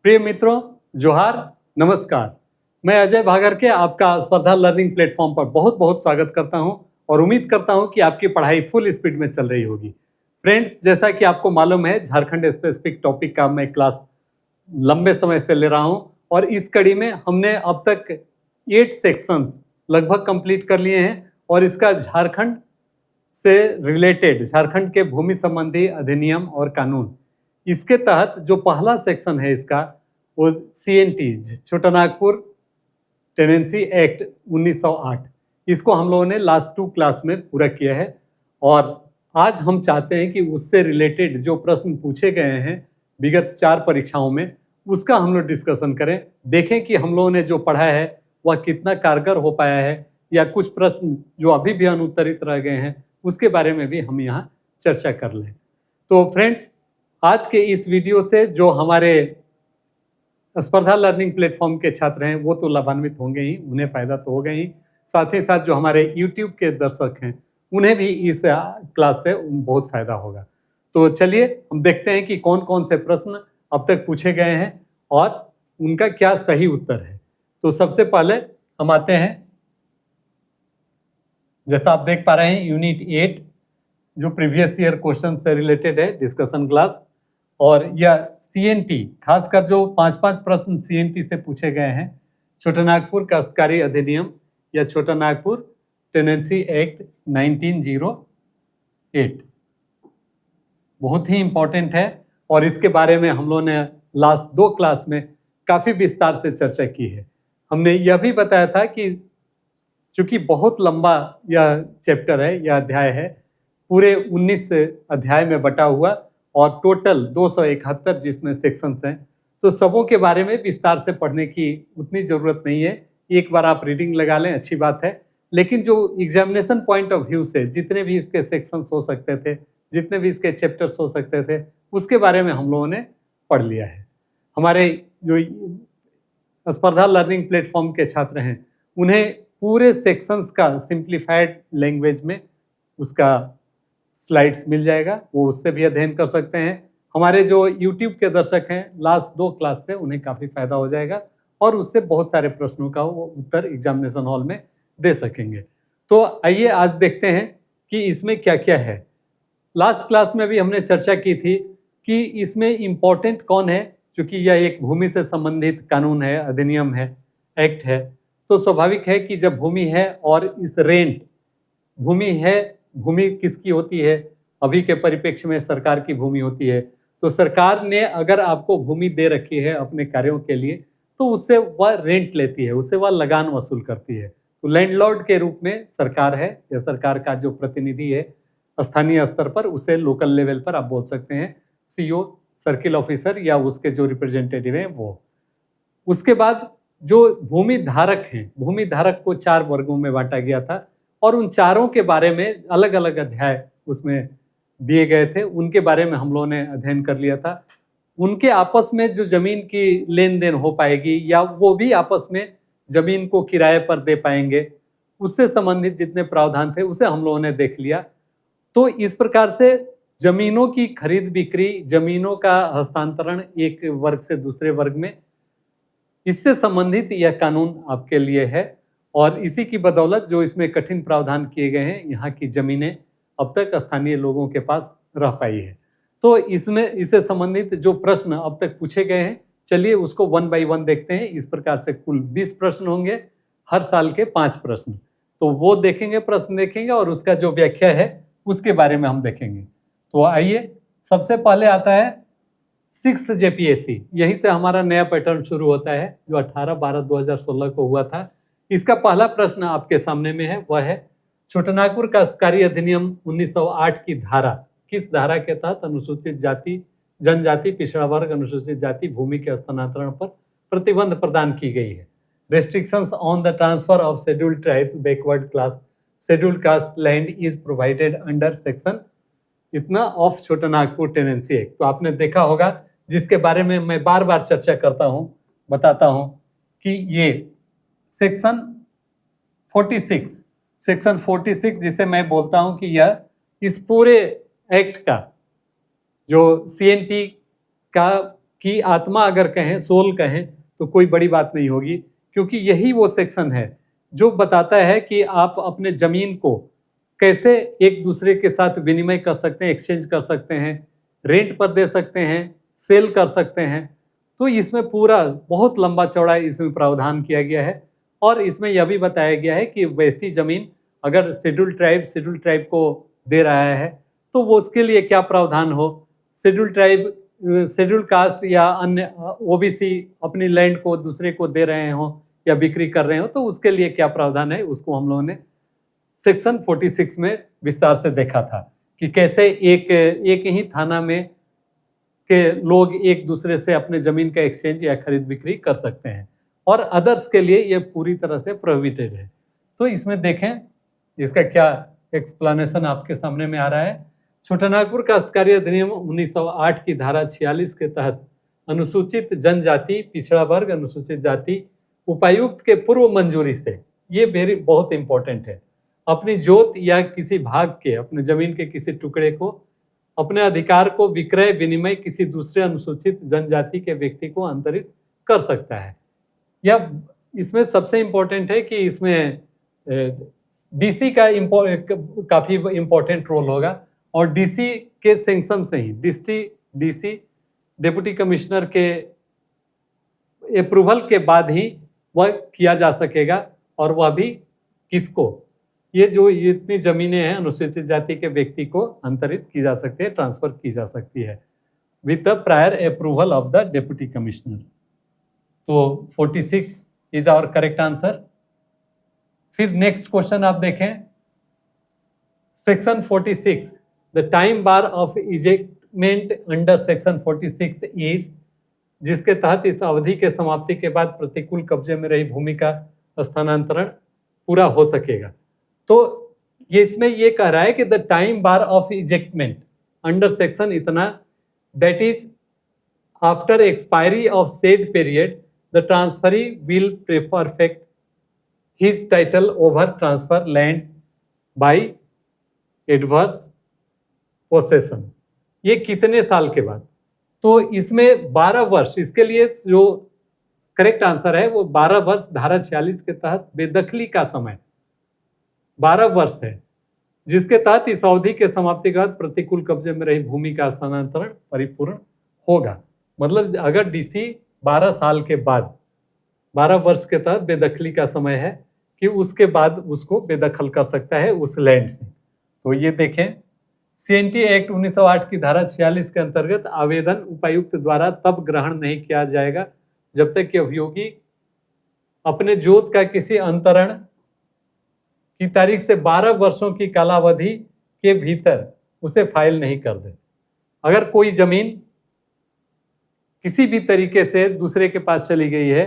प्रिय मित्रों, जोहार, नमस्कार। मैं अजय भागर के आपका स्पर्धा लर्निंग प्लेटफॉर्म पर बहुत बहुत स्वागत करता हूं और उम्मीद करता हूं कि आपकी पढ़ाई फुल स्पीड में चल रही होगी। फ्रेंड्स, जैसा कि आपको मालूम है, झारखंड स्पेसिफिक टॉपिक का मैं क्लास लंबे समय से ले रहा हूं और इस कड़ी में हमने अब तक 8 सेक्शंस लगभग कंप्लीट कर लिए हैं और इसका झारखंड से रिलेटेड, झारखंड के भूमि संबंधी अधिनियम और कानून, इसके तहत जो पहला सेक्शन है इसका, वो CNT छोटा नागपुर टेनेंसी एक्ट 1908, इसको हम लोगों ने लास्ट 2 क्लास में पूरा किया है और आज हम चाहते हैं कि उससे रिलेटेड जो प्रश्न पूछे गए हैं विगत 4 परीक्षाओं में, उसका हम लोग डिस्कशन करें, देखें कि हम लोगों ने जो पढ़ा है वह कितना कारगर हो पाया है या कुछ प्रश्न जो अभी भी अनुत्तरित रह गए हैं उसके बारे में भी हम यहाँ चर्चा कर लें। तो फ्रेंड्स, आज के इस वीडियो से जो हमारे स्पर्धा लर्निंग प्लेटफॉर्म के छात्र हैं वो तो लाभान्वित होंगे ही, उन्हें फ़ायदा तो होगा ही, साथ ही साथ जो हमारे YouTube के दर्शक हैं उन्हें भी इस क्लास से बहुत फ़ायदा होगा। तो चलिए हम देखते हैं कि कौन कौन से प्रश्न अब तक पूछे गए हैं और उनका क्या सही उत्तर है। तो सबसे पहले हम आते हैं, जैसा आप देख पा रहे हैं, यूनिट 8 जो प्रीवियस ईयर क्वेश्चन से रिलेटेड है, डिस्कशन क्लास, और यह CNT, खासकर जो 5-5 प्रश्न CNT से पूछे गए हैं, छोटा नागपुर काश्तकारी अधिनियम या छोटा नागपुर टेनेंसी एक्ट 1908 बहुत ही इम्पोर्टेंट है और इसके बारे में हम लोगों ने लास्ट 2 क्लास में काफ़ी विस्तार से चर्चा की है। हमने यह भी बताया था कि चूंकि बहुत लंबा यह चैप्टर है, यह अध्याय है, पूरे 19 अध्याय में बटा हुआ और टोटल 271 जिसमें सेक्शंस हैं, तो सबों के बारे में विस्तार से पढ़ने की उतनी ज़रूरत नहीं है। एक बार आप रीडिंग लगा लें, अच्छी बात है, लेकिन जो एग्जामिनेशन पॉइंट ऑफ व्यू से जितने भी इसके सेक्शंस हो सकते थे, जितने भी इसके चैप्टर्स हो सकते थे, उसके बारे में हम लोगों ने पढ़ लिया है। हमारे जो स्पर्धा लर्निंग प्लेटफॉर्म के छात्र हैं उन्हें पूरे सेक्शंस का सिंप्लीफाइड लैंग्वेज में उसका स्लाइड्स मिल जाएगा, वो उससे भी अध्ययन कर सकते हैं। हमारे जो YouTube के दर्शक हैं, लास्ट 2 क्लास से उन्हें काफ़ी फायदा हो जाएगा और उससे बहुत सारे प्रश्नों का वो उत्तर एग्जामिनेशन हॉल में दे सकेंगे। तो आइए आज देखते हैं कि इसमें क्या क्या है। लास्ट क्लास में भी हमने चर्चा की थी कि इसमें इम्पोर्टेंट कौन है, क्योंकि यह एक भूमि से संबंधित कानून है, अधिनियम है, एक्ट है, तो स्वाभाविक है कि जब भूमि है और इस रेंट भूमि है, भूमि किसकी होती है, अभी के परिप्रेक्ष्य में सरकार की भूमि होती है। तो सरकार ने अगर आपको भूमि दे रखी है अपने कार्यों के लिए, तो उससे वह रेंट लेती है, उससे वह लगान वसूल करती है। तो लैंडलॉर्ड के रूप में सरकार है, या सरकार का जो प्रतिनिधि है स्थानीय स्तर पर, उसे लोकल लेवल पर आप बोल सकते हैं CO, सर्किल ऑफिसर, या उसके जो रिप्रेजेंटेटिव हैं वो। उसके बाद जो भूमि धारक हैं, भूमि धारक को 4 वर्गों में बांटा गया था और उन चारों के बारे में अलग अलग अध्याय उसमें दिए गए थे, उनके बारे में हम लोगों ने अध्ययन कर लिया था। उनके आपस में जो जमीन की लेन देन हो पाएगी या वो भी आपस में जमीन को किराए पर दे पाएंगे, उससे संबंधित जितने प्रावधान थे उसे हम लोगों ने देख लिया। तो इस प्रकार से जमीनों की खरीद बिक्री, जमीनों का हस्तांतरण एक वर्ग से दूसरे वर्ग में, इससे संबंधित यह कानून आपके लिए है और इसी की बदौलत जो इसमें कठिन प्रावधान किए गए हैं, यहाँ की जमीनें अब तक स्थानीय लोगों के पास रह पाई है। तो इसमें इससे संबंधित जो प्रश्न अब तक पूछे गए हैं, चलिए उसको 1 बाय 1 देखते हैं। इस प्रकार से कुल 20 प्रश्न होंगे, हर साल के 5 प्रश्न, तो वो देखेंगे, प्रश्न देखेंगे और उसका जो व्याख्या है उसके बारे में हम देखेंगे। तो आइए, सबसे पहले आता है 6th JPSC, यहीं से हमारा नया पैटर्न शुरू होता है जो 18/12/2016 को हुआ था। इसका पहला प्रश्न आपके सामने में है, वह है छोटा नागपुर काश्तकारी अधिनियम 1908 की धारा, किस धारा के तहत अनुसूचित जाति, जनजाति, पिछड़ा वर्ग, अनुसूचित जाति भूमि के हस्तांतरण पर प्रतिबंध प्रदान की गई है। Restrictions on the transfer of scheduled tribe, backward class, scheduled caste land is provided under section इतना ऑफ छोटा नागपुर टेनेंसी एक्ट। तो आपने देखा होगा, जिसके बारे में मैं बार बार चर्चा करता हूं, बताता हूं कि ये सेक्शन 46 जिसे मैं बोलता हूं कि यह इस पूरे एक्ट का, जो CNT का कि आत्मा अगर कहें, सोल कहें, तो कोई बड़ी बात नहीं होगी, क्योंकि यही वो सेक्शन है जो बताता है कि आप अपने जमीन को कैसे एक दूसरे के साथ विनिमय कर सकते हैं, एक्सचेंज कर सकते हैं, रेंट पर दे सकते हैं, सेल कर सकते हैं। तो इसमें पूरा बहुत लंबा चौड़ा इसमें प्रावधान किया गया है। और इसमें यह भी बताया गया है कि वैसी जमीन अगर शेड्यूल ट्राइब को दे रहा है तो वो उसके लिए क्या प्रावधान हो, शेड्यूल ट्राइब, शेड्यूल कास्ट या अन्य ओबीसी अपनी लैंड को दूसरे को दे रहे हो या बिक्री कर रहे हो तो उसके लिए क्या प्रावधान है, उसको हम लोगों ने सेक्शन 46 में विस्तार से देखा था कि कैसे एक ही थाना में के लोग एक दूसरे से अपने जमीन का एक्सचेंज या खरीद बिक्री कर सकते हैं, और अदर्स के लिए ये पूरी तरह से प्रोहिबिटेड है। तो इसमें देखें इसका क्या एक्सप्लेनेशन आपके सामने में आ रहा है। छोटानागपुर काश्तकारी अधिनियम 1908 की धारा 46 के तहत अनुसूचित जनजाति, पिछड़ा वर्ग, अनुसूचित जाति उपायुक्त के पूर्व मंजूरी से, ये बहुत इंपॉर्टेंट है, अपनी जोत या किसी भाग के, अपने जमीन के किसी टुकड़े को, अपने अधिकार को विक्रय विनिमय किसी दूसरे अनुसूचित जनजाति के व्यक्ति को अंतरित कर सकता है। या इसमें सबसे इंपॉर्टेंट है कि इसमें डीसी का काफी इंपॉर्टेंट रोल होगा, और डीसी के सैंक्शन से ही, डीसी डिप्टी कमिश्नर के अप्रूवल के बाद ही वह किया जा सकेगा, और वह भी किसको, ये जो इतनी जमीनें हैं अनुसूचित जाति के व्यक्ति को अंतरित की जा सकती है, ट्रांसफर की जा सकती है with the prior approval of the deputy commissioner. तो 46 इज आवर करेक्ट आंसर। फिर नेक्स्ट क्वेश्चन आप देखें, section 46, the time bar of ejectment under section 46 is, जिसके तहत इस अवधि के समाप्ति के बाद प्रतिकूल कब्जे में रही भूमि का स्थानांतरण पूरा हो सकेगा। तो ये इसमें ये कह रहा है कि the time bar of ejectment under section इतना, that is after expiry of said period the transferee will perfect his title over transfer land by adverse possession. ये कितने साल के बाद? तो इसमें 12 वर्ष, इसके लिए जो करेक्ट आंसर है वो 12 वर्ष धारा 46 के तहत बेदखली का समय 12 वर्ष है, जिसके तहत इस अवधि के समाप्ति के बाद प्रतिकूल कब्जे में रही भूमि का स्थानांतरण परिपूर्ण होगा। मतलब अगर डीसी 12 साल के बाद, 12 वर्ष के तहत बेदखली का समय है कि उसके बाद उसको बेदखल कर सकता है उस लैंड से। तो ये देखें, सीएनटी एक्ट 1908 की धारा 46 के अंतर्गत आवेदन उपायुक्त द्वारा तब ग्रहण नहीं किया जाएगा जब तक कि अभियोगी अपने जोत का किसी अंतरण की तारीख से 12 वर्षों की कालावधि के भीतर उसे फाइल नहीं कर दे। अगर कोई जमीन किसी भी तरीके से दूसरे के पास चली गई है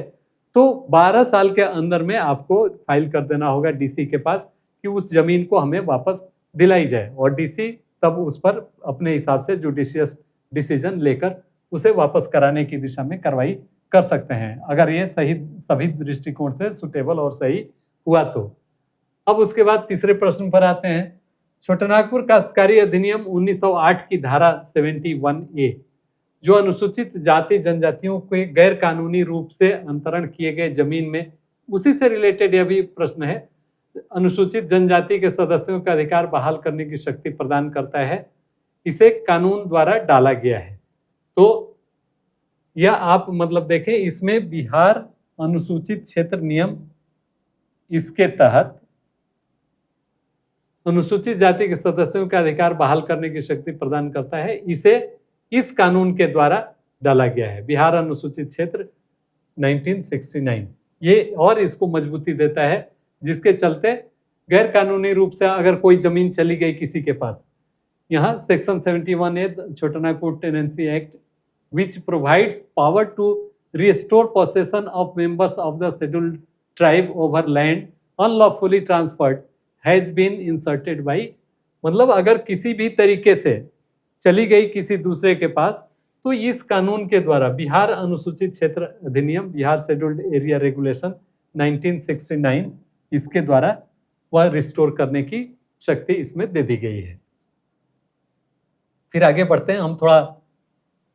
तो 12 साल के अंदर में आपको फाइल कर देना होगा डीसी के पास कि उस जमीन को हमें वापस दिलाई जाए, और डीसी तब उस पर अपने हिसाब से जुडिशियस डिसीजन लेकर उसे वापस कराने की दिशा में कार्रवाई कर सकते हैं, अगर ये सही सभी दृष्टिकोण से सुटेबल और सही हुआ तो। अब उसके बाद तीसरे प्रश्न पर आते हैं। छोटानागपुर काश्तकारी अधिनियम 1908 की धारा 71A, जो अनुसूचित जाति जनजातियों के गैर कानूनी रूप से अंतरण किए गए जमीन में, उसी से रिलेटेड यह भी प्रश्न है, अनुसूचित जनजाति के सदस्यों का अधिकार बहाल करने की शक्ति प्रदान करता है, इसे कानून द्वारा डाला गया है। तो यह आप मतलब देखें, इसमें बिहार अनुसूचित क्षेत्र नियम, इसके तहत अनुसूचित जाति के सदस्यों का अधिकार बहाल करने की शक्ति प्रदान करता है, इसे इस कानून के द्वारा डाला गया है, बिहार अनुसूचित क्षेत्र 1969। ये और इसको मजबूती देता है, जिसके चलते गैर कानूनी रूप से अगर कोई जमीन चली गई किसी के पास, यहाँ section 71A Chotanagpur tenancy act which provides power to restore possession of members of the scheduled tribe over land unlawfully transferred has been inserted by, मतलब अगर किसी भी तरीके से चली गई किसी दूसरे के पास तो इस कानून के द्वारा बिहार अनुसूचित क्षेत्र अधिनियम, बिहार शेड्यूल्ड एरिया रेगुलेशन 1969, इसके द्वारा वह रिस्टोर करने की शक्ति इसमें दे दी गई है। फिर आगे बढ़ते हैं, हम थोड़ा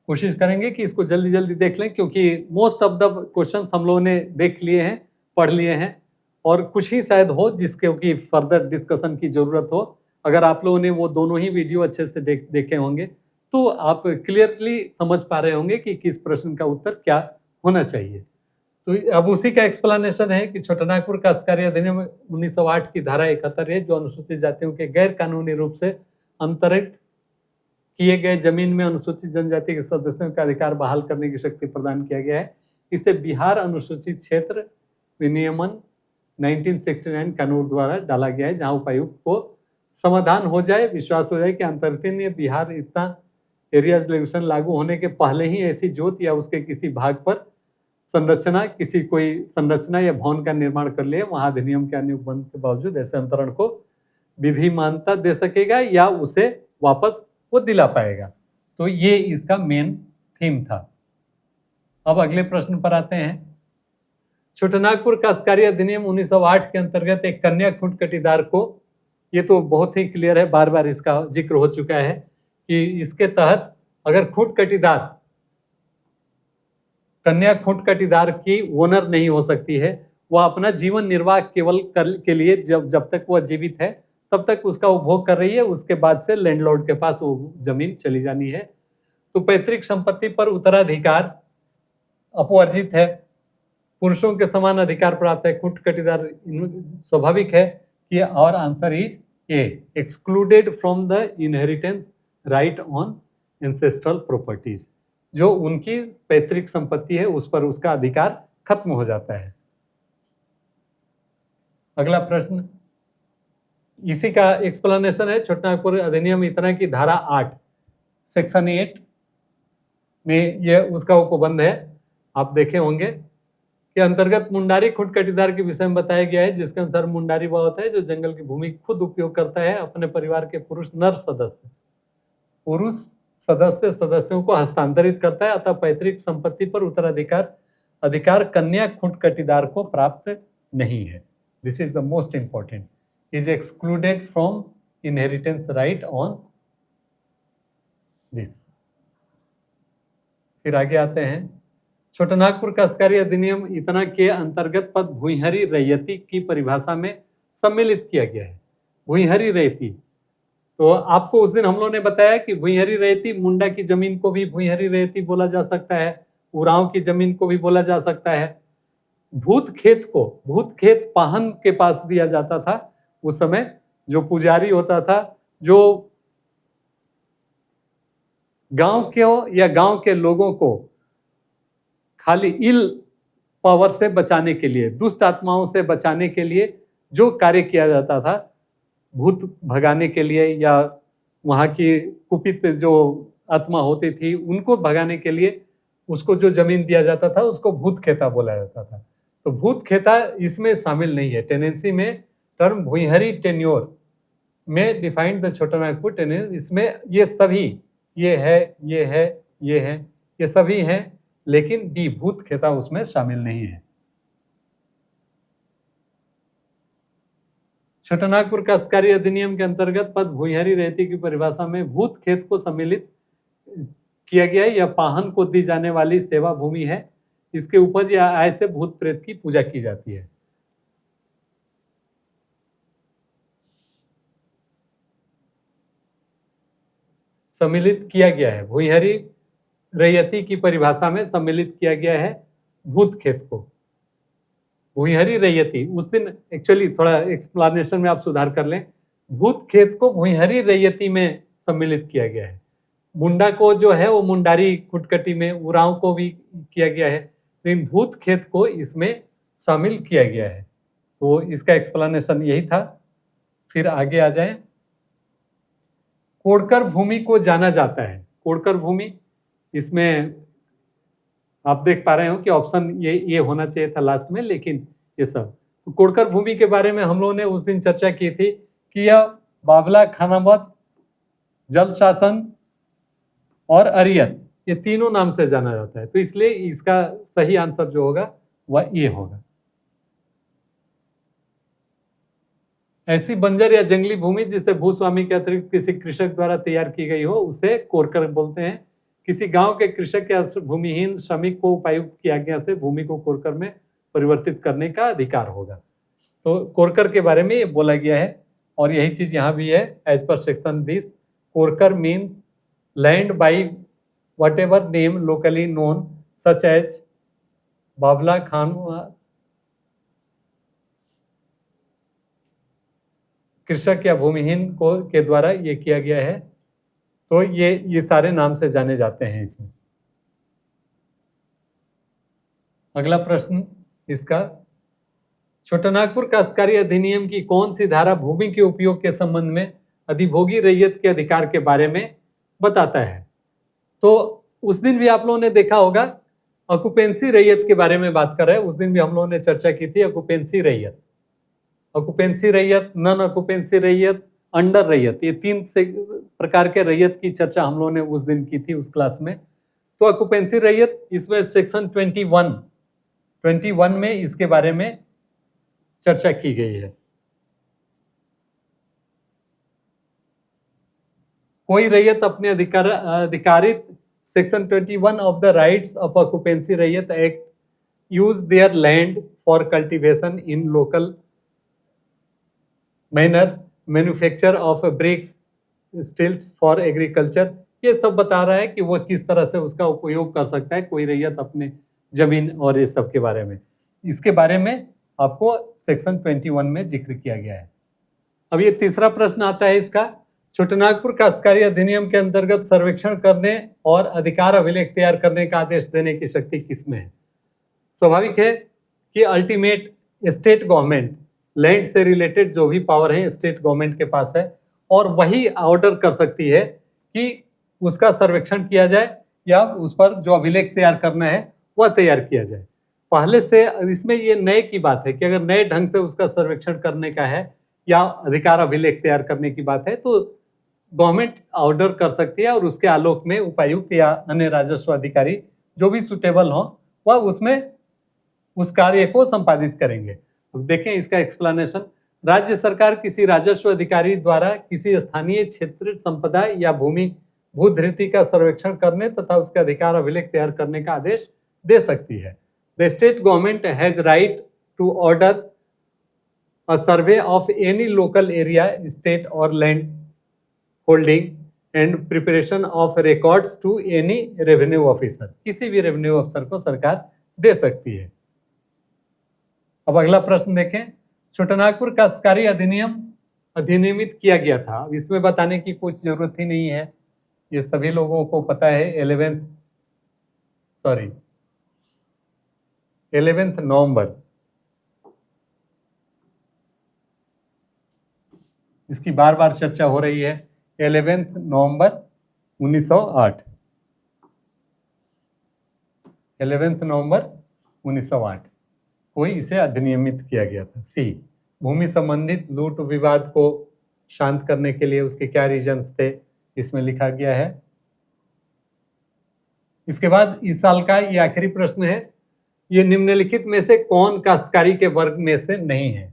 कोशिश करेंगे कि इसको जल्दी जल्दी देख लें, क्योंकि मोस्ट ऑफ द क्वेश्चंस हम लोगों ने देख लिए हैं, पढ़ लिए हैं, और कुछ ही शायद हो जिसके की फर्दर डिस्कशन की जरूरत हो। अगर आप लोगों ने वो दोनों ही वीडियो अच्छे से देखे होंगे तो आप क्लियरली समझ पा रहे होंगे कि किस प्रश्न का उत्तर क्या होना चाहिए। तो अब उसी का एक्सप्लेनेशन है कि छोटानागपुर काश्तकारी अधिनियम 1908 की धारा 71 है, जो अनुसूचित जातियों के गैर कानूनी रूप से अंतरित किए गए जमीन में अनुसूचित जनजाति के सदस्यों का अधिकार बहाल करने की शक्ति प्रदान किया गया है। इसे बिहार अनुसूचित क्षेत्र विनियमन 1969 कानून द्वारा डाला गया है, जहां उपायुक्त को समाधान हो जाए, विश्वास हो जाए कि अंतर्राष्ट्रीय बिहार इतना एरिया रेगुलेशन लागू होने के पहले ही ऐसी जोत या उसके किसी भाग पर संरचना, किसी कोई संरचना या भवन का निर्माण कर लिए, वहां अधिनियम के अन्य उपबंध के बावजूद ऐसे अंतरण को विधि मान्यता दे सकेगा या उसे वापस वो दिला पाएगा। तो ये इसका मेन थीम था। अब अगले प्रश्न पर आते हैं। छोटानागपुर काश्तकारी अधिनियम 1908 के अंतर्गत एक कन्या खूंट कटीदार को, ये तो बहुत ही क्लियर है, बार बार इसका जिक्र हो चुका है कि इसके तहत अगर खूंट कटीदार, कन्या खूंट कटीदार की ओनर नहीं हो सकती है, वह अपना जीवन निर्वाह केवल के लिए जब तक वह जीवित है तब तक उसका उपभोग कर रही है, उसके बाद से लैंडलॉर्ड के पास वो जमीन चली जानी है। तो पैतृक संपत्ति पर उत्तराधिकार अपवर्जित है, पुरुषों के समान अधिकार प्राप्त है, खूंट कटीदार स्वाभाविक है कि, और answer is a, excluded from the inheritance right on ancestral properties. जो उनकी पैतृक संपत्ति है उस पर उसका अधिकार खत्म हो जाता है। अगला प्रश्न इसी का एक्सप्लेनेशन है। छोटानागपुर अधिनियम इतना की धारा 8 सेक्शन 8 में यह उसका उपबंध है। आप देखे होंगे कि अंतर्गत मुंडारी खूंट कटीदार के विषय में बताया गया है, जिसके अनुसार मुंडारी वह होता है जो जंगल की भूमि खुद उपयोग करता है, अपने परिवार के पुरुष सदस्यों को हस्तांतरित करता है, अतः पैतृक संपत्ति पर अधिकार कन्या खूंट कटीदार को प्राप्त नहीं है। This is the most important, is excluded from inheritance right on this. फिर आगे आते हैं। छोटानागपुर काश्तकारी अधिनियम इतना के अंतर्गत पद भूइंहरी रैयती की परिभाषा में सम्मिलित किया गया है। भूइंहरी रैयती, तो आपको उस दिन हम लोगों ने बताया कि भूइंहरी रैयती, मुंडा की जमीन को भी भूइंहरी रैयती बोला जा सकता है, उरांव की जमीन को भी बोला जा सकता है। भूत खेत पाहन के पास दिया जाता था उस समय, जो पुजारी होता था, जो गांव के लोगों को खाली इल पावर से बचाने के लिए, दुष्ट आत्माओं से बचाने के लिए जो कार्य किया जाता था, भूत भगाने के लिए या वहाँ की कुपित जो आत्मा होती थी उनको भगाने के लिए उसको जो जमीन दिया जाता था उसको भूत खेता बोला जाता था। तो भूत खेता इसमें शामिल नहीं है। टेनेंसी में टर्म भूइंहरी टेन्योर में डिफाइंड द छोटानागपुर टेनेंस, इसमें ये सभी, ये सभी हैं, लेकिन बी भूत खेता उसमें शामिल नहीं है। छोटानागपुर काश्तकारी अधिनियम के अंतर्गत पद भूइंहरी रैयती की परिभाषा में भूत खेत को सम्मिलित किया गया है। यह पाहन को दी जाने वाली सेवा भूमि है, इसके उपज या आय से भूत प्रेत की पूजा की जाती है। सम्मिलित किया गया है, भूइंहरी रैयती की परिभाषा में सम्मिलित किया गया है भूत खेत को। भूइंहरी रैयती, उस दिन एक्चुअली थोड़ा एक्सप्लेनेशन में आप सुधार कर लें, भूत खेत को भूइंहरी रैयती में सम्मिलित किया गया है। मुंडा को जो है वो मुंडारी खुटकटी में, उरांव को भी किया गया है, लेकिन भूत खेत को इसमें शामिल किया गया है। तो इसका एक्सप्लेनेशन यही था। फिर आगे आ जाएं। कोड़कर भूमि को जाना जाता है। कोड़कर भूमि, इसमें आप देख पा रहे हो कि ऑप्शन ये होना चाहिए था लास्ट में, लेकिन ये सब। तो कोड़कर भूमि के बारे में हम लोगों ने उस दिन चर्चा की थी कि यह बाबला, खानावत, जल शासन और अरियत, ये तीनों नाम से जाना जाता है। तो इसलिए इसका सही आंसर जो होगा वह ये होगा। ऐसी बंजर या जंगली भूमि जिसे भूस्वामी के अतिरिक्त किसी कृषक द्वारा तैयार की गई हो उसे कोड़कर बोलते हैं। किसी गांव के कृषक या भूमिहीन श्रमिक को उपायुक्त की आज्ञा से भूमि को कोरकर में परिवर्तित करने का अधिकार होगा। तो कोरकर के बारे में ये बोला गया है और यही चीज यहाँ भी है। As per section this, korkar means land by whatever name locally known such as बावला खान कृषक या भूमिहीन को के द्वारा ये किया गया है। तो ये सारे नाम से जाने जाते हैं इसमें। अगला प्रश्न इसका, छोटानागपुर काश्तकारी अधिनियम की कौन सी धारा भूमि के उपयोग के संबंध में अधिभोगी रैयत के अधिकार के बारे में बताता है? तो उस दिन भी आप लोगों ने देखा होगा, ऑक्युपेंसी रैयत के बारे में बात कर रहे हैं। उस दिन भी हम लोगों ने चर्चा की थी ऑक्युपेंसी रैयत, ऑक्युपेंसी रैयत, नॉन ऑक्युपेंसी रैयत, अंडर रैयत, ये 3 प्रकार के रैयत की चर्चा हम लोगों ने उस दिन की थी उस क्लास में। तो ऑक्युपेंसी रैयत, इसमें सेक्शन 21 में इसके बारे में चर्चा की गई है। कोई रैयत अपने अधिकारित section 21 of the rights of occupancy raiyat act use their land for cultivation in local manner, manufacture of bricks, steels for agriculture. ये सब बता रहा है कि वो किस तरह से उसका उपयोग कर सकता है कोई रैयत अपने जमीन और ये सब के बारे में। इसके बारे में आपको सेक्शन 21 में जिक्र किया गया है। अब ये तीसरा प्रश्न आता है इसका, छोटानागपुर काश्तकारी अधिनियम के अंतर्गत सर्वेक्षण करने और अधिकार अभिलेख तैयार करने का आदेश देने की शक्ति किसमें है? स्वाभाविक है कि अल्टीमेट स्टेट गवर्नमेंट, लैंड से रिलेटेड जो भी पावर है स्टेट गवर्नमेंट के पास है और वही ऑर्डर कर सकती है कि उसका सर्वेक्षण किया जाए या उस पर जो अभिलेख तैयार करना है वह तैयार किया जाए। पहले से इसमें ये नए की बात है कि अगर नए ढंग से उसका सर्वेक्षण करने का है या अधिकार अभिलेख तैयार करने की बात है तो गवर्नमेंट ऑर्डर कर सकती है और उसके आलोक में उपायुक्त या अन्य राजस्व अधिकारी जो भी सुटेबल हो वह उसमें उस कार्य को संपादित करेंगे। अब देखें इसका एक्सप्लेनेशन, राज्य सरकार किसी राजस्व अधिकारी द्वारा किसी स्थानीय क्षेत्र संपदा या भूधृति का सर्वेक्षण करने तथा उसके अधिकार अभिलेख तैयार करने का आदेश दे सकती है। The state government has right to order a survey of any local area, state और land holding and preparation of records to any revenue officer. किसी भी रेवेन्यू ऑफिसर को सरकार दे सकती है। अब अगला प्रश्न देखें, छोटानागपुर काश्तकारी अधिनियम अधिनियमित किया गया था। अब इसमें बताने की कुछ जरूरत ही नहीं है, ये सभी लोगों को पता है। 11 नवंबर, इसकी बार बार चर्चा हो रही है। 11 नवंबर 1908, 11 नवंबर 1908 को इसे अधिनियमित किया गया था। सी, भूमि संबंधित लूट विवाद को शांत करने के लिए उसके क्या रीजंस थे, इसमें लिखा गया है। इसके बाद इस साल का ये आखिरी प्रश्न है, ये निम्नलिखित में से कौन काश्तकारी के वर्ग में से नहीं है?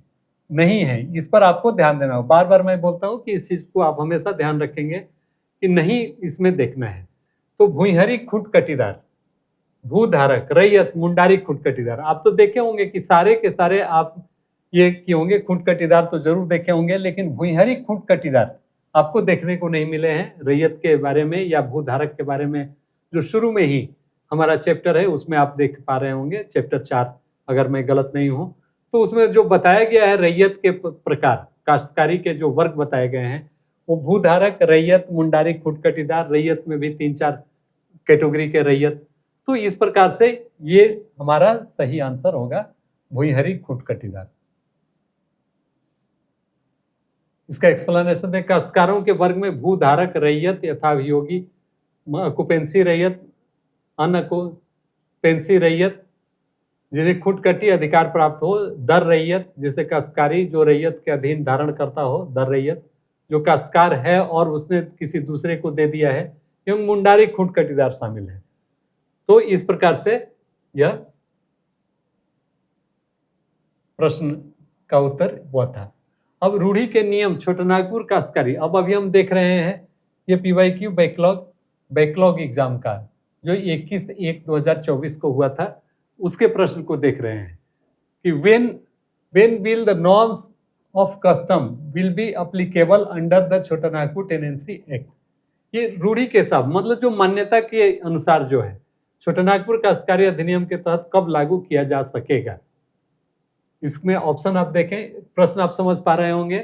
नहीं है, इस पर आपको ध्यान देना हो। बार बार मैं बोलता हूं कि इस चीज को आप हमेशा ध्यान रखेंगे कि नहीं इसमें देखना है। तो भूइंहरी खुट कटीदार, भूधारक, रैयत, मुंडारी खुट कटीदार, आप तो देखे होंगे कि सारे के सारे आप ये किए होंगे, खुट कटीदार तो जरूर देखे होंगे, लेकिन भूइंहरी खुट कटीदार आपको देखने को नहीं मिले हैं रैयत के बारे में या भूधारक के बारे में। जो शुरू में ही हमारा चैप्टर है उसमें आप देख पा रहे होंगे, चैप्टर 4 अगर मैं गलत नहीं हूं, तो उसमें जो बताया गया है रैयत के प्रकार, काश्तकारी के जो वर्ग बताए गए हैं वो भूधारक, रैयत, मुंडारी, खुट कटीदार, रैयत में भी 3-4 कैटेगरी के रैयत। तो इस प्रकार से ये हमारा सही आंसर होगा भूइंहरी खुट कटीदार। इसका एक्सप्लेनेशन है, काश्तकारों के वर्ग में भूधारक, रैयत, यथाभियोगी, ऑक्युपेंसी रैयत, अनऑक्युपेंसी रैयत जिन्हें खुट कटी अधिकार प्राप्त हो, दर रैयत जिसे काश्तकारी जो रैयत के अधीन धारण करता हो, दर रैयत जो काश्तकार है और उसने किसी दूसरे को दे दिया है, एवं मुंडारी खुट कटीदार शामिल है। तो इस प्रकार से यह प्रश्न का उत्तर हुआ था। अब रूढ़ी के नियम, छोटानागपुर काश्तकारी, अब अभी हम देख रहे हैं ये PYQ बैकलॉग बैकलॉग एग्जाम का जो 21/1/2024 को हुआ था उसके प्रश्न को देख रहे हैं कि when will the norms of custom will be applicable under the छोटा नागपुर टेनेंसी एक्ट। ये रूढ़ी के साथ मतलब जो मान्यता के अनुसार जो है छोटा नागपुर काश्तकारी अधिनियम के तहत कब लागू किया जा सकेगा। इसमें ऑप्शन आप देखें, प्रश्न आप समझ पा रहे होंगे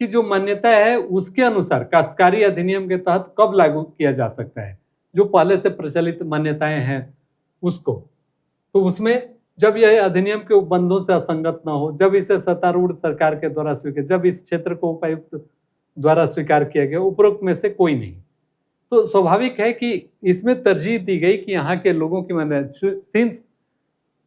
कि जो मान्यता है उसके अनुसार काश्तकारी अधिनियम के तहत कब लागू किया जा सकता है, जो पहले से प्रचलित मान्यताएं हैं उसको। तो उसमें जब यह अधिनियम के उपबंधों से असंगत न हो, जब इसे सत्तारूढ़ सरकार के द्वारा स्वीकार, जब इस क्षेत्र को उपायुक्त द्वारा स्वीकार किया गया, उपरोक्त में से कोई नहीं। तो स्वाभाविक है कि इसमें तरजीह दी गई कि यहाँ के लोगों की सिंस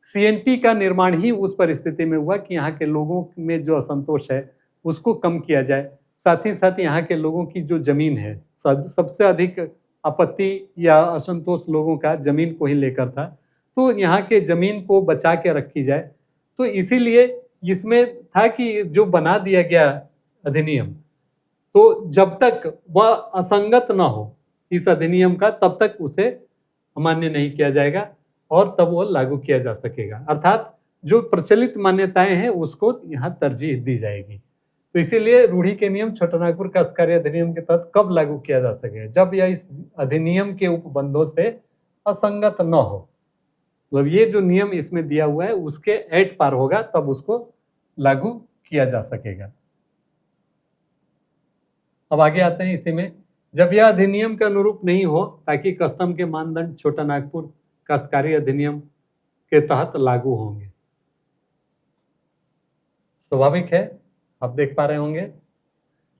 सीएनटी का निर्माण ही उस परिस्थिति में हुआ कि यहाँ के लोगों में जो असंतोष है उसको कम किया जाए। साथ ही साथ यहाँ के लोगों की जो जमीन है, सबसे अधिक आपत्ति या असंतोष लोगों का जमीन को ही लेकर था, तो यहाँ के जमीन को बचा के रखी जाए। तो इसीलिए इसमें था कि जो बना दिया गया अधिनियम, तो जब तक वह असंगत न हो इस अधिनियम का, तब तक उसे अमान्य नहीं किया जाएगा और तब वो लागू किया जा सकेगा। अर्थात जो प्रचलित मान्यताएं हैं उसको यहाँ तरजीह दी जाएगी। तो इसीलिए रूढ़ी के नियम छोटा नागपुर काश्तकारी अधिनियम के तहत कब लागू किया जा सकेगा, जब यह इस अधिनियम के उपबंधों से असंगत न हो। मतलब ये जो नियम इसमें दिया हुआ है उसके एट पार होगा तब उसको लागू किया जा सकेगा। अब आगे आते हैं इसी में, जब यह अधिनियम के अनुरूप नहीं हो ताकि कस्टम के मानदंड छोटा नागपुर काश्तकारी अधिनियम के तहत लागू होंगे। स्वाभाविक है, आप देख पा रहे होंगे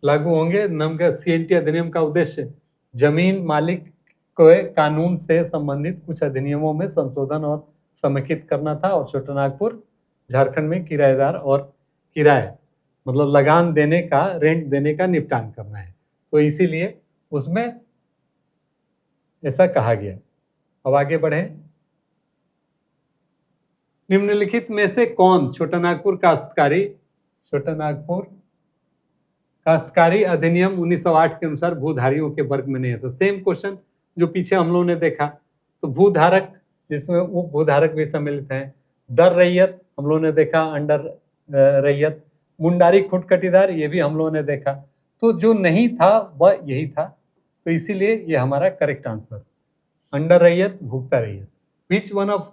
लागू होंगे। नम का सीएनटी अधिनियम का उद्देश्य जमीन मालिक को कानून से संबंधित कुछ अधिनियमों में संशोधन और समेकित करना था, और छोटा नागपुर झारखंड में किराएदार और किराए मतलब लगान देने का, रेंट देने का निपटान करना है। तो इसीलिए उसमें ऐसा कहा गया। अब आगे बढ़ें। निम्नलिखित में से कौन छोटा नागपुर काश्तकारी अधिनियम 1908 के अनुसार भूधारियों के वर्ग में नहीं है। तो सेम क्वेश्चन जो पीछे हम लोगों ने देखा, तो भूधारक जिसमें उप भूधारक भी सम्मिलित हैं, दर रैयत हम लोगों ने देखा, अंडर रैयत, मुंडारी खुट कटीदार ये भी हम लोगों ने देखा। तो जो नहीं था वह यही था, तो इसीलिए ये हमारा करेक्ट आंसर अंडर रैयत, भुगता raiyat. Which one of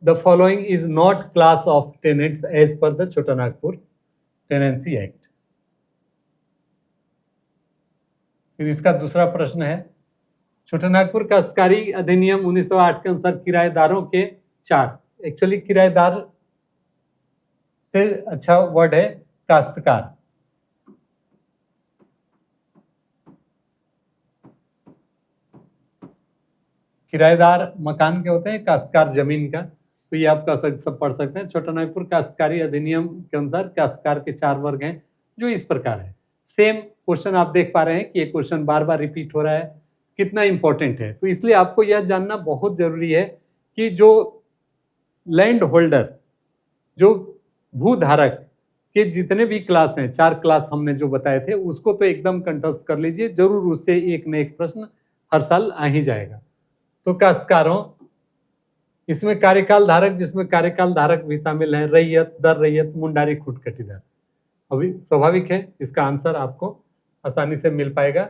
the following is not class of tenants as per the Chota Nagpur tenancy act. फिर इसका दूसरा प्रश्न है, छोटा नागपुर काश्तकारी अधिनियम 1908 के अनुसार किराएदारों के चार, एक्चुअली किराएदार से अच्छा वर्ड है काश्तकार। किराएदार मकान के होते हैं, काश्तकार जमीन का। तो ये आप सब पढ़ सकते हैं। छोटा नागपुर काश्तकारी अधिनियम के अनुसार काश्तकार के चार वर्ग हैं जो इस प्रकार है। सेम क्वेश्चन आप देख पा रहे हैं कि ये क्वेश्चन बार बार रिपीट हो रहा है, कितना इंपॉर्टेंट है। तो इसलिए आपको यह जानना बहुत जरूरी है कि जो लैंड होल्डर, जो भूधारक के जितने भी क्लास हैं, चार क्लास हमने जो बताए थे, उसको तो एकदम कंठस्थ कर लीजिए, जरूर उससे एक न एक प्रश्न हर साल आ ही जाएगा। तो काश्तकारों, इसमें कार्यकाल धारक, जिसमें कार्यकाल धारक भी शामिल हैं, रैयत, दर रैयत, मुंडारी खुट कटीदार। अभी स्वाभाविक है इसका आंसर आपको आसानी से मिल पाएगा।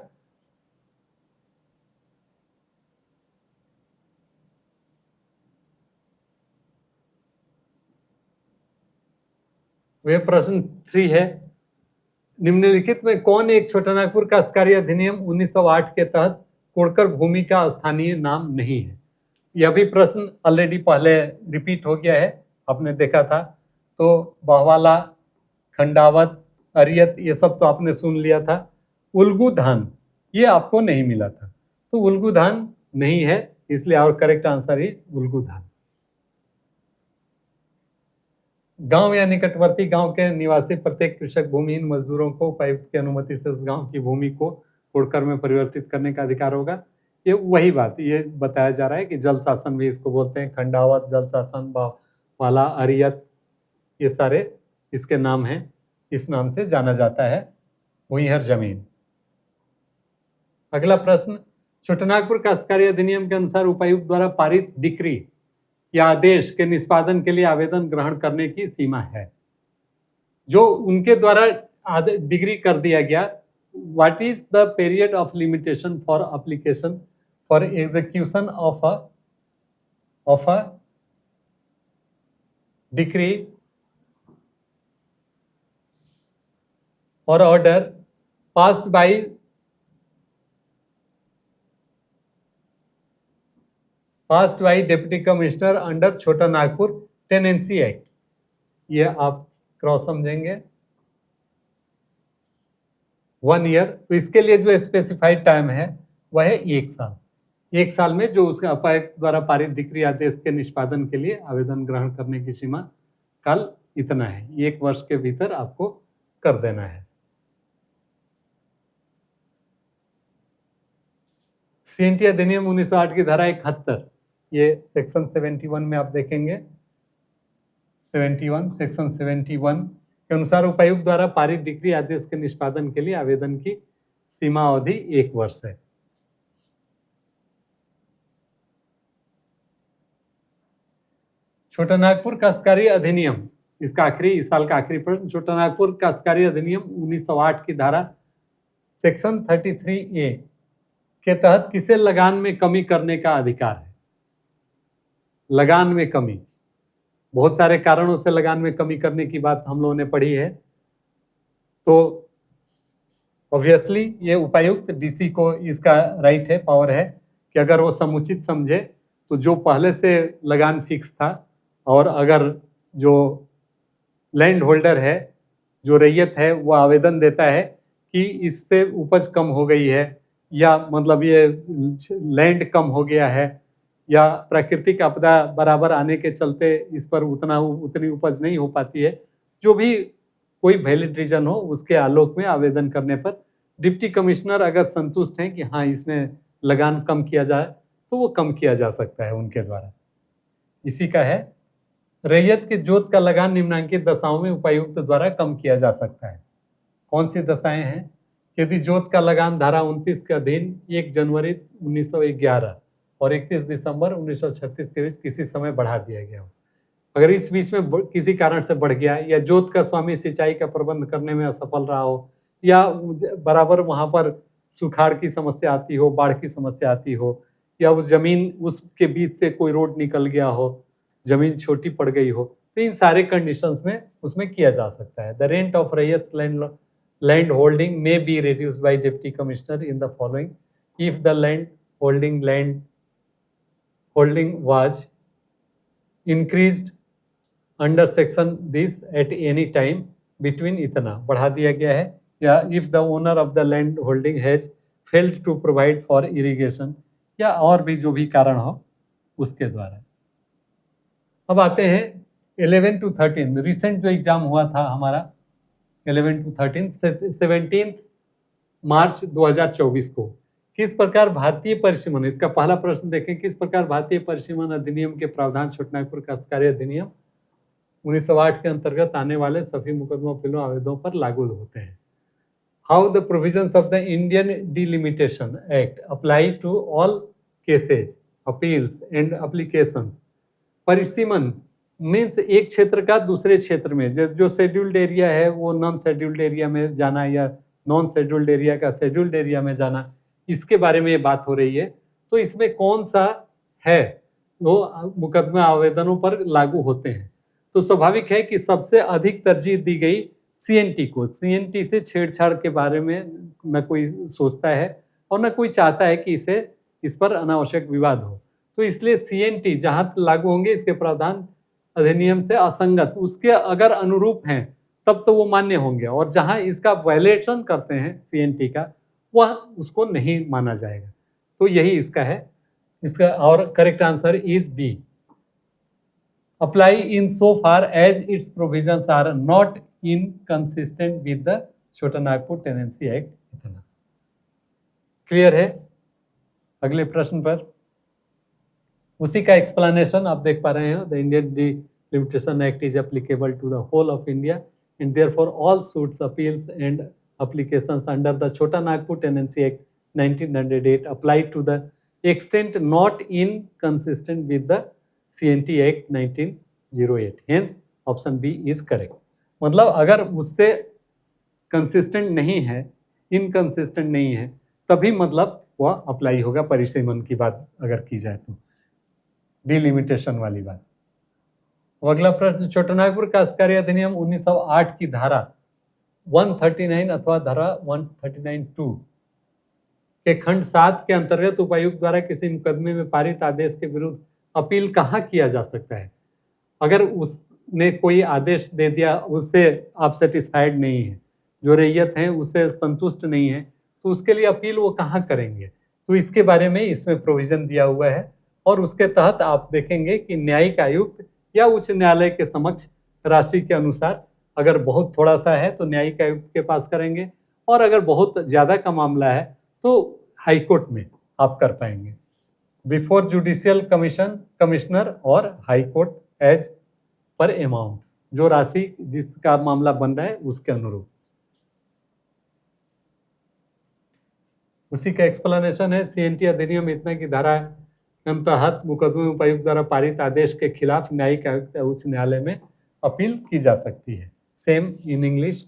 वह प्रश्न 3 है, निम्नलिखित में कौन एक छोटा नागपुर काश्तकारी अधिनियम 1908 के तहत कोड़कर भूमि का स्थानीय नाम नहीं है। यह भी प्रश्न ऑलरेडी पहले रिपीट हो गया है, आपने देखा था। तो बहवाला, खंडावत, अरियत ये सब तो आपने सुन लिया था। उल्गू धान ये आपको नहीं मिला था, तो उल्गू धान नहीं है, इसलिए और करेक्ट आंसर इज उल्गू धान। गांव या निकटवर्ती गांव के निवासी प्रत्येक कृषक भूमिहीन मजदूरों को उपायुक्त की अनुमति से उस गांव की भूमि को कोड़कर में परिवर्तित करने का अधिकार होगा। ये वही बात ये बताया जा रहा है कि जल शासन भी इसको बोलते हैं। खंडावत, जल शासन, वाला, अरियत ये सारे इसके नाम हैं, इस नाम से जाना जाता है वही हर जमीन। अगला प्रश्न, छोटा नागपुर काश्तकारी अधिनियम के अनुसार उपायुक्त द्वारा पारित डिक्री या आदेश के निष्पादन के लिए आवेदन ग्रहण करने की सीमा है। जो उनके द्वारा डिग्री कर दिया गया, what is the period of limitation for application for execution of a decree or order passed by deputy commissioner under छोटा नागपुर टेनेंसी एक्ट। ये आप क्रॉस समझेंगे 1 ईयर। तो इसके लिए जो स्पेसिफाइड टाइम है वह है 1 साल। 1 साल में जो उसके उपायुक्त द्वारा पारित डिक्री आदेश के निष्पादन के लिए आवेदन ग्रहण करने की सीमा काल इतना है। 1 वर्ष के भीतर आपको कर देना है। सीएनटी अधिनियम 1908 की धारा 71, ये सेक्शन 71 में आप देखेंगे। 71 सेक्शन 71 के अनुसार उपायुक्त द्वारा पारित डिक्री आदेश के निष्पादन के लिए आवेदन की सीमा अवधि 1 वर्ष है। छोटा नागपुर काश्तकारी अधिनियम, इसका आखिरी, इस साल का आखिरी प्रश्न। छोटा नागपुर काश्तकारी अधिनियम 1908 की धारा सेक्शन 33A के तहत किसे लगान में कमी करने का अधिकार है? लगान में कमी, बहुत सारे कारणों से लगान में कमी करने की बात हम लोगों ने पढ़ी है। तो ऑब्वियसली ये उपायुक्त डीसी को इसका राइट है, पावर है कि अगर वो समुचित समझे तो जो पहले से लगान फिक्स था, और अगर जो लैंड होल्डर है, जो रैयत है, वो आवेदन देता है कि इससे उपज कम हो गई है, या मतलब ये लैंड कम हो गया है, या प्राकृतिक आपदा बराबर आने के चलते इस पर उतनी उपज नहीं हो पाती है, जो भी कोई वैलिड रीजन हो, उसके आलोक में आवेदन करने पर डिप्टी कमिश्नर अगर संतुष्ट हैं कि हाँ इसमें लगान कम किया जाए, तो वो कम किया जा सकता है उनके द्वारा। इसी का है, रैयत के जोत का लगान निम्नांकित दशाओं में उपायुक्त द्वारा कम किया जा सकता है। कौन सी दशाएं हैं? यदि जोत का लगान धारा 29 के अधीन 1 जनवरी 1911 और 31 दिसंबर 1936 के बीच किसी समय बढ़ा दिया गया हो, अगर इस बीच में किसी कारण से बढ़ गया, या जोत का स्वामी सिंचाई का प्रबंध करने में असफल रहा हो, या बराबर वहां पर सुखाड़ की समस्या आती हो, बाढ़ की समस्या आती हो, या उस जमीन उसके बीच से कोई रोड निकल गया हो, जमीन छोटी पड़ गई हो, तो इन सारे कंडीशंस में उसमें किया जा सकता है। द रेंट ऑफ रैयत land holding may be reduced by deputy commissioner in the following: if the land holding was increased under section this at any time between इतना बढ़ा दिया गया है, या if the owner of the land holding has failed to provide for irrigation, या और भी जो भी कारण हो उसके द्वारा। अब आते हैं 11 to 13, रिसेंट जो एग्जाम हुआ था हमारा 11 to 13, 17 मार्च 2024 को, किस प्रकार भारतीय परिसीमन, इसका पहला प्रश्न देखें, किस प्रकार भारतीय परिसीमन अधिनियम के प्रावधान छोटा नागपुर काश्तकारी अधिनियम 1908 के अंतर्गत आने वाले सभी मुकदमा फिल्म आवेदनों पर लागू होते हैं? How the provisions of the Indian delimitation act apply to all cases, appeals and applications. परिसीमन मीन्स एक क्षेत्र का दूसरे क्षेत्र में, जो शेड्यूल्ड एरिया है वो नॉन शेड्यूल्ड एरिया में जाना, या नॉन शेड्यूल्ड एरिया का शेड्यूल्ड एरिया में जाना, इसके बारे में ये बात हो रही है। तो इसमें कौन सा है वो मुकदमा आवेदनों पर लागू होते हैं? तो स्वाभाविक है कि सबसे अधिक तरजीह दी गई सीएनटी को। सीएनटी से छेड़छाड़ के बारे में न कोई सोचता है और न कोई चाहता है कि इस पर अनावश्यक विवाद हो। तो इसलिए सीएनटी जहाँ लागू होंगे, इसके प्रावधान अधिनियम से असंगत, उसके अगर अनुरूप हैं तब तो वो मान्य होंगे, और जहां इसका वायलेशन करते हैं सीएनटी का, वह उसको नहीं माना जाएगा। तो यही इसका है। इसका और correct answer is B, apply in so far as its provisions are not inconsistent with the Chota Nagpur tenancy act. इतना क्लियर है? अगले प्रश्न पर उसी का एक्सप्लेनेशन आप देख पा रहे हैं। The Indian delimitation act is applicable to the whole of India and therefore all suits, appeals and applications under the Chota Nagpur Tenancy Act 1908 applied to the extent not inconsistent with the CNT Act 1908. Hence option B is correct. मतलब अगर उससे consistent नहीं है, inconsistent नहीं है, तभी मतलब वह अप्लाई होगा। परिसीमन की बात अगर की जाए तो डिलिमिटेशन वाली बात। अगला प्रश्न, छोटानागपुर काश्तकारी अधिनियम 1908 की धारा 139 अथवा धारा 139(2) के खंड 7 के अंतर्गत उपायुक्त द्वारा किसी मुकदमे में पारित आदेश के विरुद्ध अपील कहाँ किया जा सकता है? अगर उसने कोई आदेश दे दिया, उससे आप सेटिस्फाइड नहीं है, जो रैयत है उससे संतुष्ट नहीं है, तो उसके लिए अपील वो कहाँ करेंगे? तो इसके बारे में इसमें प्रोविजन दिया हुआ है और उसके तहत आप देखेंगे कि न्यायिक आयुक्त या उच्च न्यायालय के समक्ष राशि के अनुसार, अगर बहुत थोड़ा सा है तो न्यायिक आयुक्त के पास करेंगे, और अगर बहुत ज़्यादा का मामला है तो हाई कोर्ट में आप कर पाएंगे, बिफोर जुडिशियल कमिश्नर और high court as per amount, जो राशि जिसका मामला बन रहा है उसके अनुरूप। उसी का एक्सप्लेनेशन है, CNT अधिनियम इतना की धारा के तहत मुकदमे में उपायुक्त द्वारा पारित आदेश के खिलाफ न्यायिक आयुक्त या उच्च न्यायालय में अपील की जा सकती है। Same in English,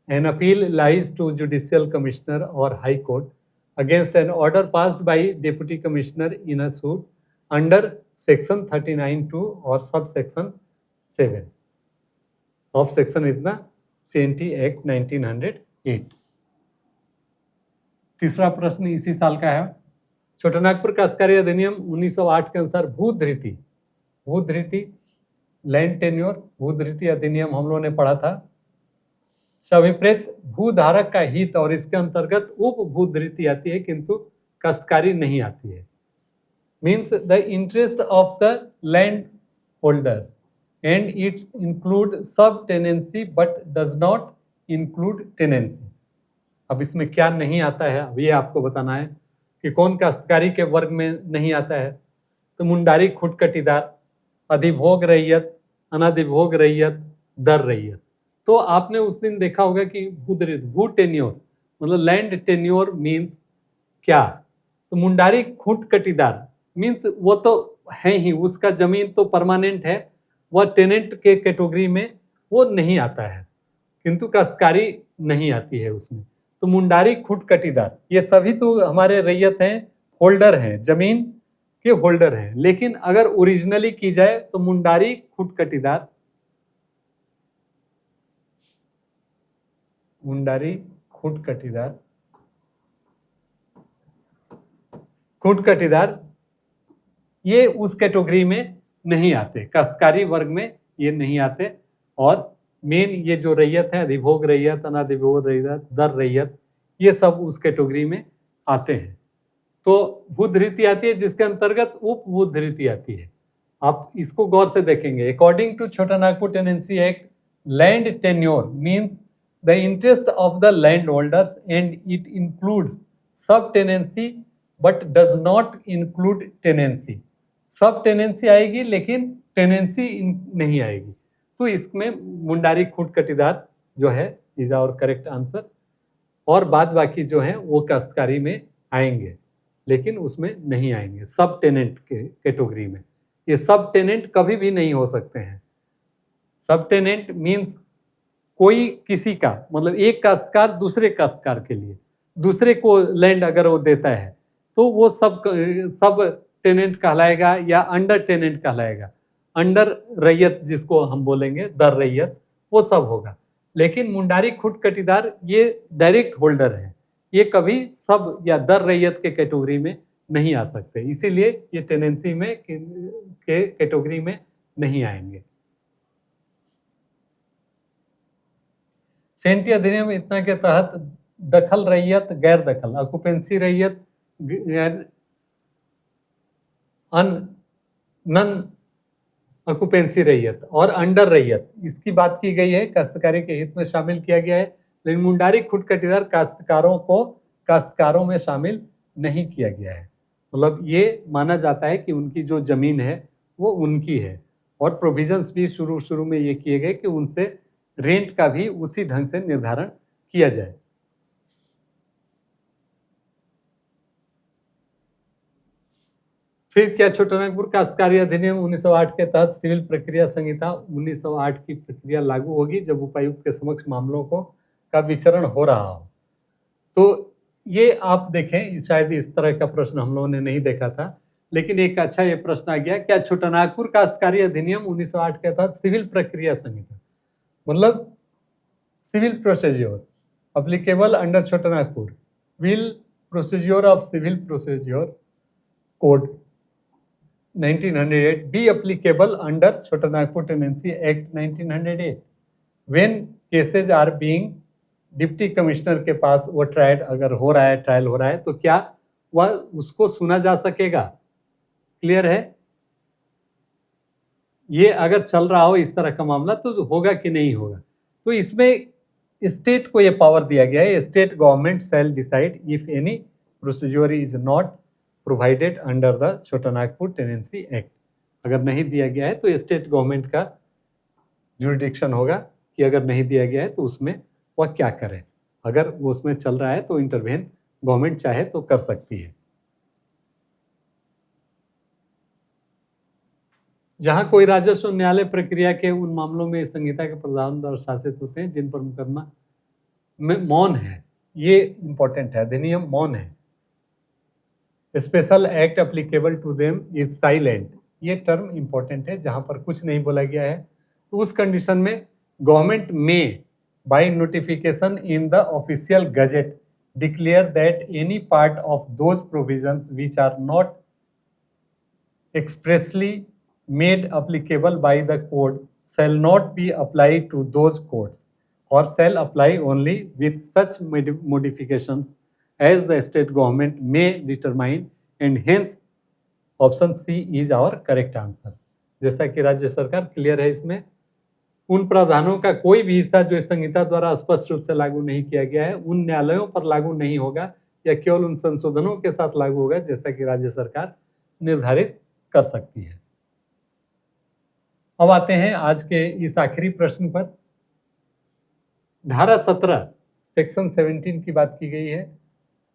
an appeal lies to judicial commissioner और high court against an order passed by deputy commissioner in a suit under section 39(2) or subsection 7 of section इतना CNT Act 1908। तीसरा प्रश्न इसी साल का है, छोटानागपुर काश्तकारी अधिनियम 1908 के अनुसार भूधृति लैंड टेन्योर भूधृति अधिनियम हम लोगों ने पढ़ा था। सविप्रेत भूधारक का हित और इसके अंतर्गत उपभूधृति आती है, किंतु काश्तकारी नहीं आती है। Means the interest of the land holders and its include sub tenancy but does not include tenancy. अब इसमें क्या नहीं आता है, अब ये आपको बताना है कि कौन काश्तकारी के वर्ग में नहीं आता है। तो मुंडारी खुट कटीदार, अधिभोग रैयत, अनाधिभोग रैयत, दर रैयत। तो आपने उस दिन देखा होगा कि भू टेन्योर मतलब लैंड टेन्योर मीन्स क्या? तो मुंडारी खुट कटीदार मीन्स वो तो है ही, उसका जमीन तो परमानेंट है, वह टेनेंट के कैटेगरी में वो नहीं आता है, किंतु काश्तकारी नहीं आती है उसमें। तो मुंडारी खुट कटीदार ये सभी तो हमारे रैयत हैं, होल्डर हैं, जमीन के होल्डर हैं। लेकिन अगर ओरिजिनली की जाए तो मुंडारी खुट कटीदार, मुंडारी खुट कटीदार ये उस कैटेगरी में नहीं आते, काश्तकारी वर्ग में ये नहीं आते। और मेन ये जो रैयत है, अधिभोग रैयत, अनाधिभोग रैयत, दर रैयत, ये सब उस कैटेगरी में आते हैं। तो भूधृति आती है जिसके अंतर्गत उपभूधृति आती है। आप इसको गौर से देखेंगे। According to Chotanagpur tenancy act, land tenure means the interest of the landholders and it includes subtenancy but does not include tenancy। सब टेनेंसी आएगी लेकिन टेनेंसी नहीं आएगी। तो इसमें मुंडारी खुट कटीदार जो है इज आवर करेक्ट आंसर, और बाद बाकी जो है वो काश्तकारी में आएंगे लेकिन उसमें नहीं आएंगे सब टेनेंट के कैटेगरी में। ये सब टेनेंट कभी भी नहीं हो सकते हैं। सब टेनेंट मीन्स कोई किसी का मतलब एक काश्तकार दूसरे काश्तकार के लिए दूसरे को लैंड अगर वो देता है तो वो सब टेनेंट कहलाएगा या अंडर टेनेंट कहलाएगा। अंडर रैयत जिसको हम बोलेंगे, दर रैयत, वो सब होगा। लेकिन मुंडारी खुट कटीदार ये डायरेक्ट होल्डर है, ये कभी सब या दर रैयत के कैटेगरी में नहीं आ सकते, इसीलिए ये टेनेंसी में के कैटेगरी में नहीं आएंगे। CNT अधिनियम इतना के तहत दखल रैयत, गैर दखल, ऑक्युपेंसी रैयत, नन ऑक्युपेंसी रैयत और अंडर रैयत, इसकी बात की गई है, काश्तकारी के हित में शामिल किया गया है। लेकिन मुंडारी खुट कटीदार काश्तकारों में शामिल नहीं किया गया है। मतलब ये माना जाता है कि उनकी जो जमीन है वो उनकी है, और प्रोविजंस भी शुरू में ये किए गए कि उनसे रेंट का भी उसी ढंग से निर्धारण किया जाए। फिर क्या छोटानागपुर काश्तकारी अधिनियम 1908 के तहत सिविल प्रक्रिया संहिता 1908 की प्रक्रिया लागू होगी जब उपायुक्त के समक्ष मामलों को का विचरण हो रहा हो। तो ये आप देखें, शायद इस तरह का प्रश्न हम लोगों ने नहीं देखा था, लेकिन एक अच्छा ये प्रश्न आ गया, क्या छोटानागपुर काश्तकारी अधिनियम 1908 के तहत सिविल प्रक्रिया संहिता मतलब civil procedure applicable under Chotanagpur will procedure of civil procedure code 1908 be applicable under Chotanagpur Tenancy Act 1908 when cases are being deputy commissioner के पास वो ट्रायल अगर हो रहा है, ट्रायल हो रहा है, तो क्या वह उसको सुना जा सकेगा? क्लियर है? ये अगर चल रहा हो इस तरह का मामला तो होगा कि नहीं होगा? तो इसमें स्टेट को ये पावर दिया गया है, state government shell decide if any procedure is not provided under the Chotanagpur tenancy act. अगर नहीं दिया गया है तो स्टेट गवर्नमेंट का जुरिडिक्शन होगा कि अगर नहीं दिया गया है तो उसमें वह क्या करे। अगर वो उसमें चल रहा है तो इंटरवेन गवर्नमेंट चाहे तो कर सकती है। जहां कोई राजस्व न्यायालय प्रक्रिया के उन मामलों में संहिता के प्रावधान द्वारा शासित होते हैं जिन पर मुकदमा में मौन है, ये इंपॉर्टेंट है, अधिनियम मौन है। Special act applicable to them is silent, ये टर्म इंपॉर्टेंट है। जहां पर कुछ नहीं बोला गया है तो उस कंडीशन में गवर्नमेंट में by notification in the official gazette declare that any part of those provisions which are not expressly made applicable by the code shall not be applied to those codes or shall apply only with such modifications as the state government may determine, and hence option C is our correct answer। जैसा कि राज्य सरकार clear है, इसमें उन प्रावधानों का कोई भी हिस्सा जो इस संहिता द्वारा स्पष्ट रूप से लागू नहीं किया गया है उन न्यायालयों पर लागू नहीं होगा या केवल उन संशोधनों के साथ लागू होगा जैसा कि राज्य सरकार निर्धारित कर सकती है। अब आते हैं आज के इस आखिरी प्रश्न पर। धारा 17 सेक्शन 17 की बात की गई है।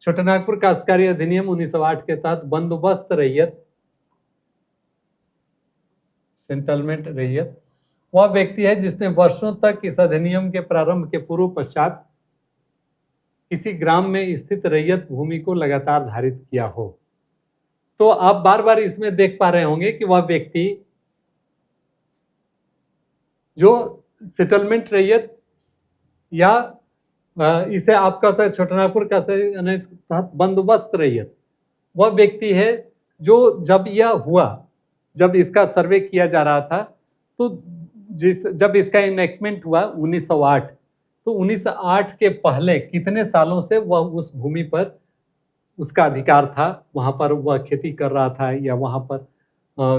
छोटानागपुर काश्तकारी अधिनियम 1908 के तहत बंदोबस्त रैयत सेटलमेंट रैयत वह व्यक्ति है जिसने वर्षों तक इस अधिनियम के प्रारंभ के पूर्व पश्चात किसी ग्राम में स्थित रैयत भूमि को लगातार धारित किया हो। तो आप बार बार इसमें देख पा रहे होंगे कि वह व्यक्ति जो सेटलमेंट रैयत या इसे आपका छोटानागपुर का तहत बंदोबस्त रैयत वह व्यक्ति है जो जब यह हुआ, जब इसका सर्वे किया जा रहा था, तो जब इसका इनेक्टमेंट हुआ 1908, तो 1908 के पहले कितने सालों से वह उस भूमि पर उसका अधिकार था, वहाँ पर वह खेती कर रहा था या वहाँ पर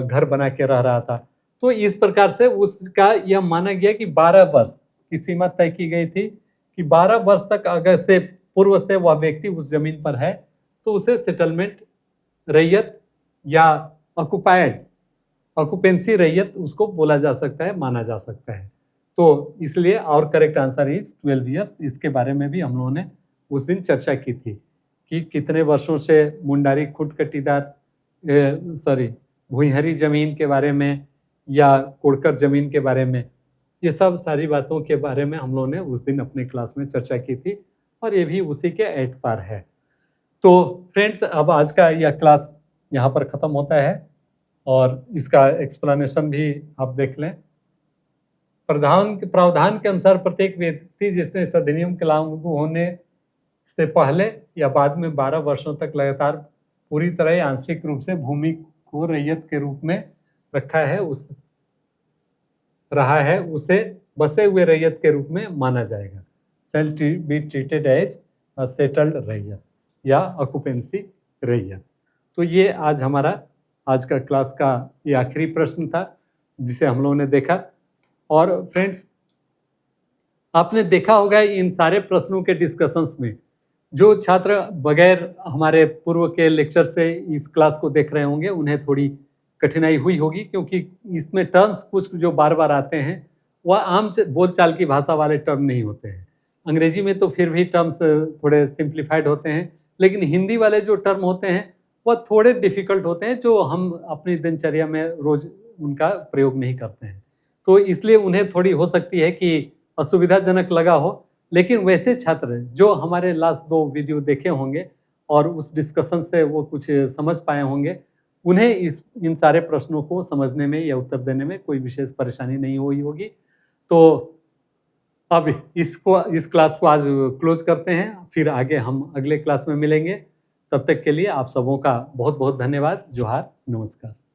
घर बना के रह रहा था। तो इस प्रकार से उसका यह माना गया कि 12 वर्ष की सीमा तय की गई थी कि 12 वर्ष तक अगर से पूर्व से वह व्यक्ति उस जमीन पर है तो उसे सेटलमेंट रैयत या ऑक्यूपेंसी रैयत उसको बोला जा सकता है, माना जा सकता है। तो इसलिए और करेक्ट आंसर इज 12 ईयर्स। इसके बारे में भी हम लोगों ने उस दिन चर्चा की थी कि कितने वर्षों से मुंडारी खुद कटीदार भुइहरी जमीन के बारे में या कोड़कर जमीन के बारे में, ये सब सारी बातों के बारे में हम लोगों ने उस दिन अपने क्लास में चर्चा की थी और ये भी उसी के एट पार है। तो फ्रेंड्स, अब आज का यह क्लास यहाँ पर ख़त्म होता है और इसका एक्सप्लेनेशन भी आप देख लें। प्रावधान के अनुसार प्रत्येक व्यक्ति जिसने इस अधिनियम के लागू होने से पहले या बाद में 12 वर्षों तक लगातार पूरी तरह आंशिक रूप से भूमि को रैयत के रूप में रखा है, उसे बसे हुए रैयत के रूप में माना जाएगा। Shall be treated as a settled raiyat या ऑक्यूपेंसी रैयत। तो ये आज हमारा आज का क्लास का ये आखिरी प्रश्न था जिसे हम लोगों ने देखा। और फ्रेंड्स, आपने देखा होगा इन सारे प्रश्नों के डिस्कशंस में जो छात्र बगैर हमारे पूर्व के लेक्चर से इस क्लास को देख रहे होंगे उन्हें थोड़ी कठिनाई हुई होगी, क्योंकि इसमें टर्म्स कुछ जो बार बार आते हैं वह आम बोलचाल की भाषा वाले टर्म नहीं होते हैं। अंग्रेजी में तो फिर भी टर्म्स थोड़े सिंप्लीफाइड होते हैं, लेकिन हिंदी वाले जो टर्म होते हैं वह थोड़े डिफ़िकल्ट होते हैं जो हम अपनी दिनचर्या में रोज़ उनका प्रयोग नहीं करते हैं। तो इसलिए उन्हें थोड़ी हो सकती है कि असुविधाजनक लगा हो, लेकिन वैसे छात्र जो हमारे लास्ट 2 वीडियो देखे होंगे और उस डिस्कशन से वो कुछ समझ पाए होंगे, उन्हें इन सारे प्रश्नों को समझने में या उत्तर देने में कोई विशेष परेशानी नहीं हुई होगी। तो अब इस क्लास को आज क्लोज़ करते हैं, फिर आगे हम अगले क्लास में मिलेंगे। तब तक के लिए आप सबों का बहुत-बहुत धन्यवाद। जोहार, नमस्कार।